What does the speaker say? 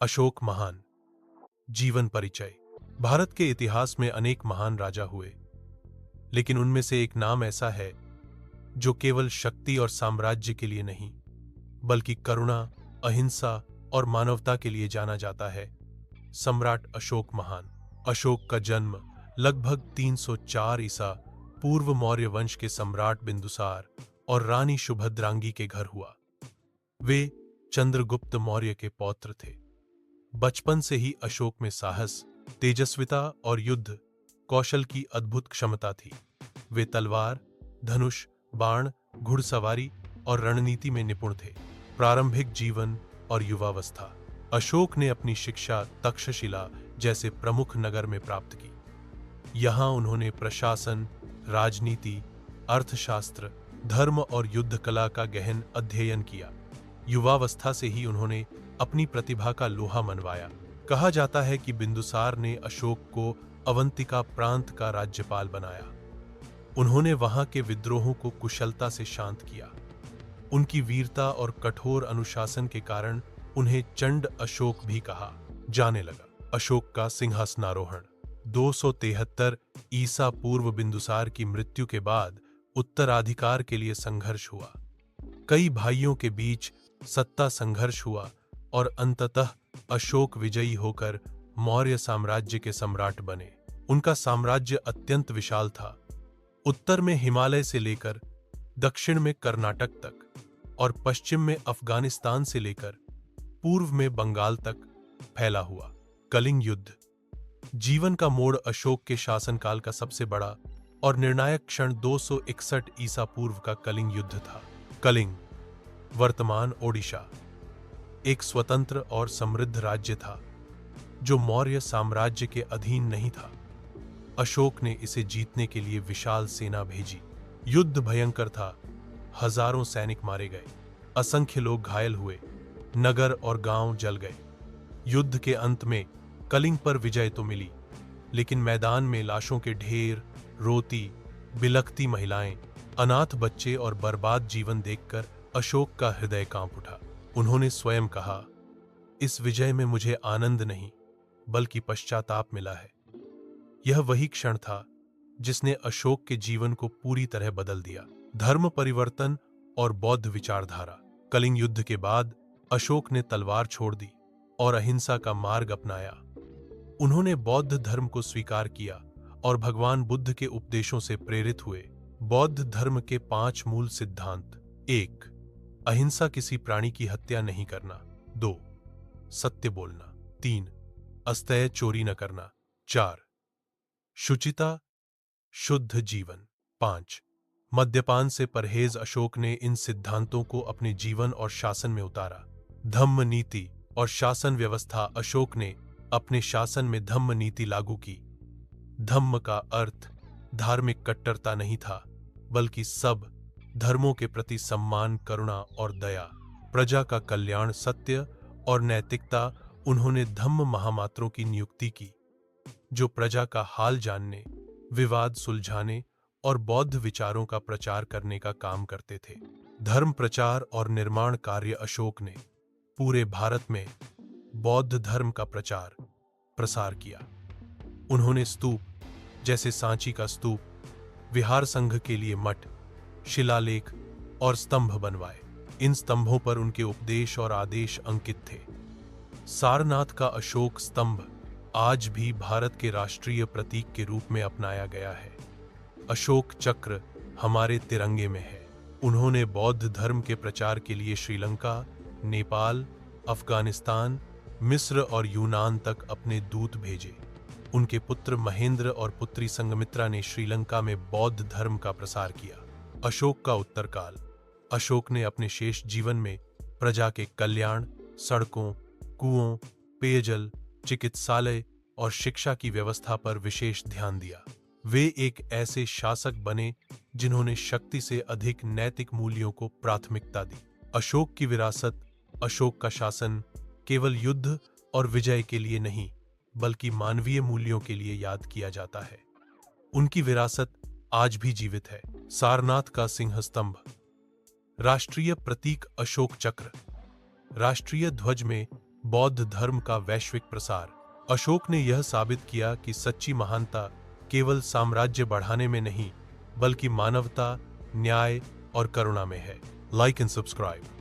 अशोक महान। जीवन परिचय। भारत के इतिहास में अनेक महान राजा हुए, लेकिन उनमें से एक नाम ऐसा है जो केवल शक्ति और साम्राज्य के लिए नहीं, बल्कि करुणा, अहिंसा और मानवता के लिए जाना जाता है। सम्राट अशोक महान। अशोक का जन्म लगभग 304 ईसा पूर्व मौर्य वंश के सम्राट बिंदुसार और रानी सुभद्रांगी के घर हुआ। वे चंद्रगुप्त मौर्य के पौत्र थे। बचपन से ही अशोक में साहस, तेजस्विता और युद्ध कौशल की अद्भुत क्षमता थी। वे तलवार, धनुष, बाण, घुड़सवारी और रणनीति में निपुण थे। प्रारंभिक जीवन और युवावस्था। अशोक ने अपनी शिक्षा तक्षशिला जैसे प्रमुख नगर में प्राप्त की। यहाँ उन्होंने प्रशासन, राजनीति, अर्थशास्त्र, धर्म और युद्ध कला का गहन अध्ययन किया। युवावस्था से ही उन्होंने अपनी प्रतिभा का लोहा मनवाया। कहा जाता है कि बिंदुसार ने अशोक को अवंतिका प्रांत का राज्यपाल बनाया। उन्होंने वहां के विद्रोहों को कुशलता से शांत किया। उनकी वीरता और कठोर अनुशासन के कारण उन्हें चंड अशोक भी कहा जाने लगा। अशोक का सिंहासनारोहण। 273 ईसा पूर्व बिंदुसार की मृत्यु के बाद उत्तराधिकार के लिए संघर्ष हुआ। कई भाइयों के बीच सत्ता संघर्ष हुआ और अंततः अशोक विजयी होकर मौर्य साम्राज्य के सम्राट बने। उनका साम्राज्य अत्यंत विशाल था। उत्तर में हिमालय से लेकर दक्षिण में कर्नाटक तक और पश्चिम में अफगानिस्तान से लेकर पूर्व में बंगाल तक फैला हुआ। कलिंग युद्ध। जीवन का मोड़। अशोक के शासनकाल का सबसे बड़ा और निर्णायक क्षण 261 ईसा पूर्व का कलिंग युद्ध था। कलिंग, वर्तमान ओडिशा, एक स्वतंत्र और समृद्ध राज्य था जो मौर्य साम्राज्य के अधीन नहीं था। अशोक ने इसे जीतने के लिए विशाल सेना भेजी। युद्ध भयंकर था। हजारों सैनिक मारे गए, असंख्य लोग घायल हुए, नगर और गांव जल गए। युद्ध के अंत में कलिंग पर विजय तो मिली, लेकिन मैदान में लाशों के ढेर, रोती, बिलखती महिलाएं, अनाथ बच्चे और बर्बाद जीवन देखकर अशोक का हृदय कांप उठा। उन्होंने स्वयं कहा, इस विजय में मुझे आनंद नहीं बल्कि पश्चाताप मिला है। यह वही क्षण था जिसने अशोक के जीवन को पूरी तरह बदल दिया। धर्म परिवर्तन और बौद्ध विचारधारा। कलिंग युद्ध के बाद अशोक ने तलवार छोड़ दी और अहिंसा का मार्ग अपनाया। उन्होंने बौद्ध धर्म को स्वीकार किया और भगवान बुद्ध के उपदेशों से प्रेरित हुए। बौद्ध धर्म के 5 मूल सिद्धांत। 1. अहिंसा, किसी प्राणी की हत्या नहीं करना। 2. सत्य बोलना। 3. अस्तेय, चोरी न करना। 4. शुचिता, शुद्ध जीवन। 5. मद्यपान से परहेज। अशोक ने इन सिद्धांतों को अपने जीवन और शासन में उतारा। धम्म नीति और शासन व्यवस्था। अशोक ने अपने शासन में धम्म नीति लागू की। धम्म का अर्थ धार्मिक कट्टरता नहीं था, बल्कि सब धर्मों के प्रति सम्मान, करुणा और दया। प्रजा का कल्याण, सत्य और नैतिकता। उन्होंने धम्म महामात्रों की नियुक्ति की, जो प्रजा का हाल जानने, विवाद सुलझाने और बौद्ध विचारों का प्रचार करने का काम करते थे। धर्म प्रचार और निर्माण कार्य। अशोक ने पूरे भारत में बौद्ध धर्म का प्रचार प्रसार किया। उन्होंने स्तूप जैसे सांची का स्तूप, विहार संघ के लिए मठ, शिलालेख और स्तंभ बनवाए। इन स्तंभों पर उनके उपदेश और आदेश अंकित थे। सारनाथ का अशोक स्तंभ आज भी भारत के राष्ट्रीय प्रतीक के रूप में अपनाया गया है। अशोक चक्र हमारे तिरंगे में है। उन्होंने बौद्ध धर्म के प्रचार के लिए श्रीलंका, नेपाल, अफगानिस्तान, मिस्र और यूनान तक अपने दूत भेजे। उनके पुत्र महेंद्र और पुत्री संघमित्रा ने श्रीलंका में बौद्ध धर्म का प्रसार किया। अशोक का उत्तरकाल। अशोक ने अपने शेष जीवन में प्रजा के कल्याण, सड़कों, कुओं, पेयजल, चिकित्सालय और शिक्षा की व्यवस्था पर विशेष ध्यान दिया। वे एक ऐसे शासक बने जिन्होंने शक्ति से अधिक नैतिक मूल्यों को प्राथमिकता दी। अशोक की विरासत। अशोक का शासन केवल युद्ध और विजय के लिए नहीं, बल्कि मानवीय मूल्यों के लिए याद किया जाता है। उनकी विरासत आज भी जीवित है। सारनाथ का सिंह स्तंभ। राष्ट्रीय प्रतीक अशोक चक्र। राष्ट्रीय ध्वज में बौद्ध धर्म का वैश्विक प्रसार। अशोक ने यह साबित किया कि सच्ची महानता केवल साम्राज्य बढ़ाने में नहीं, बल्कि मानवता, न्याय और करुणा में है। Like and subscribe.